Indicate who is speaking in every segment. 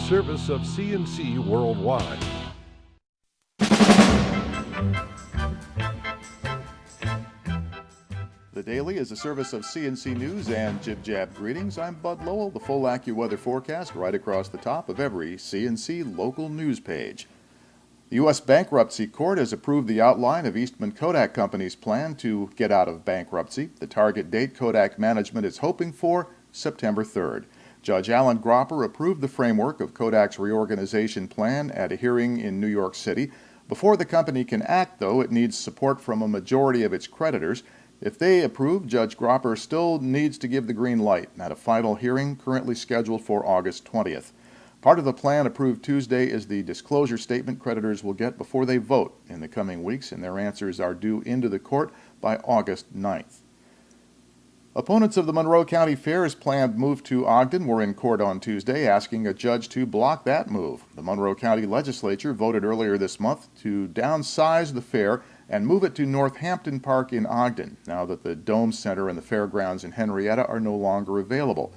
Speaker 1: service of CNC Worldwide.
Speaker 2: The Daily is a service of CNC News and Jib Jab Greetings. I'm Bud Lowell, the full AccuWeather forecast right across the top of every CNC local news page. The U.S. Bankruptcy Court has approved the outline of Eastman Kodak Company's plan to get out of bankruptcy. The target date Kodak management is hoping for, September 3rd. Judge Alan Gropper approved the framework of Kodak's reorganization plan at a hearing in New York City. Before the company can act, though, it needs support from a majority of its creditors. If they approve, Judge Gropper still needs to give the green light at a final hearing currently scheduled for August 20th. Part of the plan approved Tuesday is the disclosure statement creditors will get before they vote in the coming weeks, and their answers are due into the court by August 9th. Opponents of the Monroe County Fair's planned move to Ogden were in court on Tuesday asking a judge to block that move. The Monroe County Legislature voted earlier this month to downsize the fair and move it to Northampton Park in Ogden, now that the Dome Center and the fairgrounds in Henrietta are no longer available.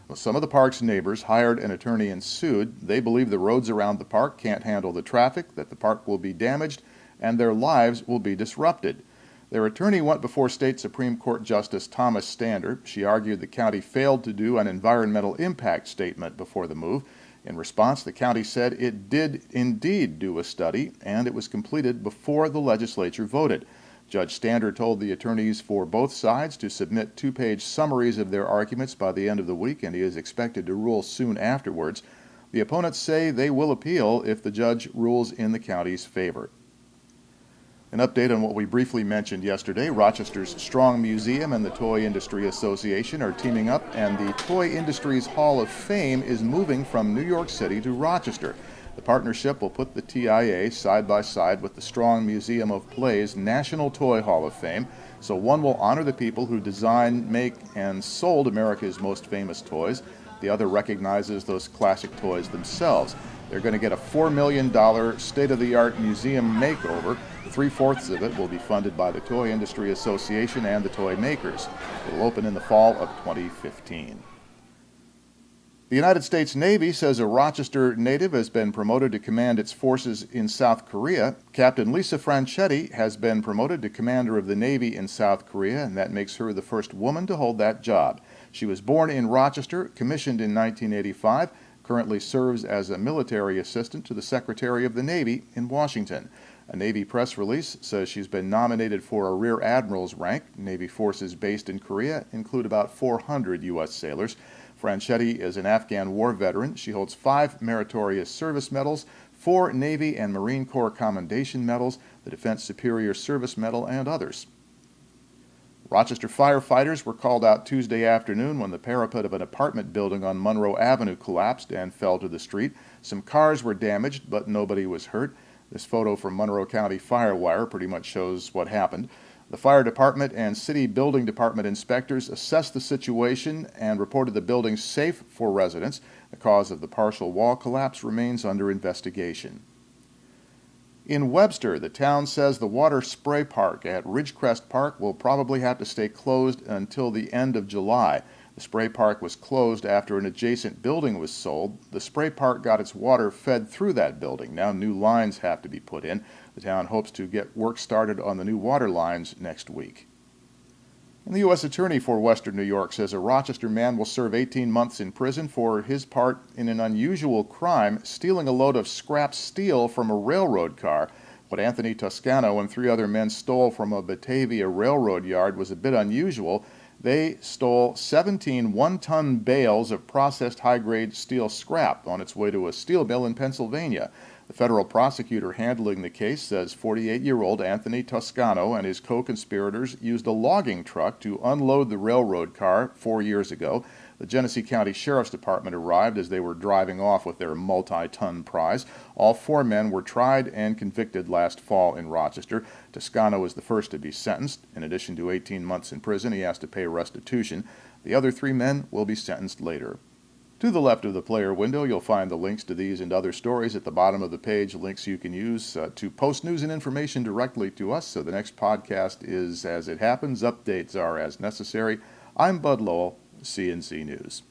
Speaker 2: Well, some of the park's neighbors hired an attorney and sued. They believe the roads around the park can't handle the traffic, that the park will be damaged, and their lives will be disrupted. Their attorney went before State Supreme Court Justice Thomas Stander. She argued the county failed to do an environmental impact statement before the move. In response, the county said it did indeed do a study, and it was completed before the legislature voted. Judge Stander told the attorneys for both sides to submit two-page summaries of their arguments by the end of the week, and he is expected to rule soon afterwards. The opponents say they will appeal if the judge rules in the county's favor. An update on what we briefly mentioned yesterday. Rochester's Strong Museum and the Toy Industry Association are teaming up, and the Toy Industry's Hall of Fame is moving from New York City to Rochester. The partnership will put the TIA side by side with the Strong Museum of Play's National Toy Hall of Fame, so one will honor the people who designed, make, and sold America's most famous toys. The other recognizes those classic toys themselves. They're going to get a $4 million state-of-the-art museum makeover. 3/4 of it will be funded by the Toy Industry Association and the toy makers. It will open in the fall of 2015. The United States Navy says a Rochester native has been promoted to command its forces in South Korea. Captain Lisa Franchetti has been promoted to commander of the Navy in South Korea, and that makes her the first woman to hold that job. She was born in Rochester, commissioned in 1985, currently serves as a military assistant to the Secretary of the Navy in Washington. A Navy press release says she's been nominated for a Rear Admiral's rank. Navy forces based in Korea include about 400 U.S. sailors. Franchetti is an Afghan war veteran. She holds 5 Meritorious Service Medals, 4 Navy and Marine Corps Commendation Medals, the Defense Superior Service Medal, and others. Rochester firefighters were called out Tuesday afternoon when the parapet of an apartment building on Monroe Avenue collapsed and fell to the street. Some cars were damaged, but nobody was hurt. This photo from Monroe County Firewire pretty much shows what happened. The fire department and city building department inspectors assessed the situation and reported the building safe for residents. The cause of the partial wall collapse remains under investigation. In Webster, the town says the water spray park at Ridgecrest Park will probably have to stay closed until the end of July. The spray park was closed after an adjacent building was sold. The spray park got its water fed through that building. Now new lines have to be put in. The town hopes to get work started on the new water lines next week. And the U.S. Attorney for Western New York says a Rochester man will serve 18 months in prison for his part in an unusual crime, stealing a load of scrap steel from a railroad car. What Anthony Toscano and 3 other men stole from a Batavia railroad yard was a bit unusual. They stole 17 one-ton bales of processed high-grade steel scrap on its way to a steel mill in Pennsylvania. The federal prosecutor handling the case says 48-year-old Anthony Toscano and his co-conspirators used a logging truck to unload the railroad car 4 years ago. The Genesee County Sheriff's Department arrived as they were driving off with their multi-ton prize. All 4 men were tried and convicted last fall in Rochester. Toscano was the first to be sentenced. In addition to 18 months in prison, he has to pay restitution. The other 3 men will be sentenced later. To the left of the player window, you'll find the links to these and other stories. At the bottom of the page, links you can use to post news and information directly to us. So the next podcast is As It Happens. Updates are as necessary. I'm Bud Lowell, CNC News.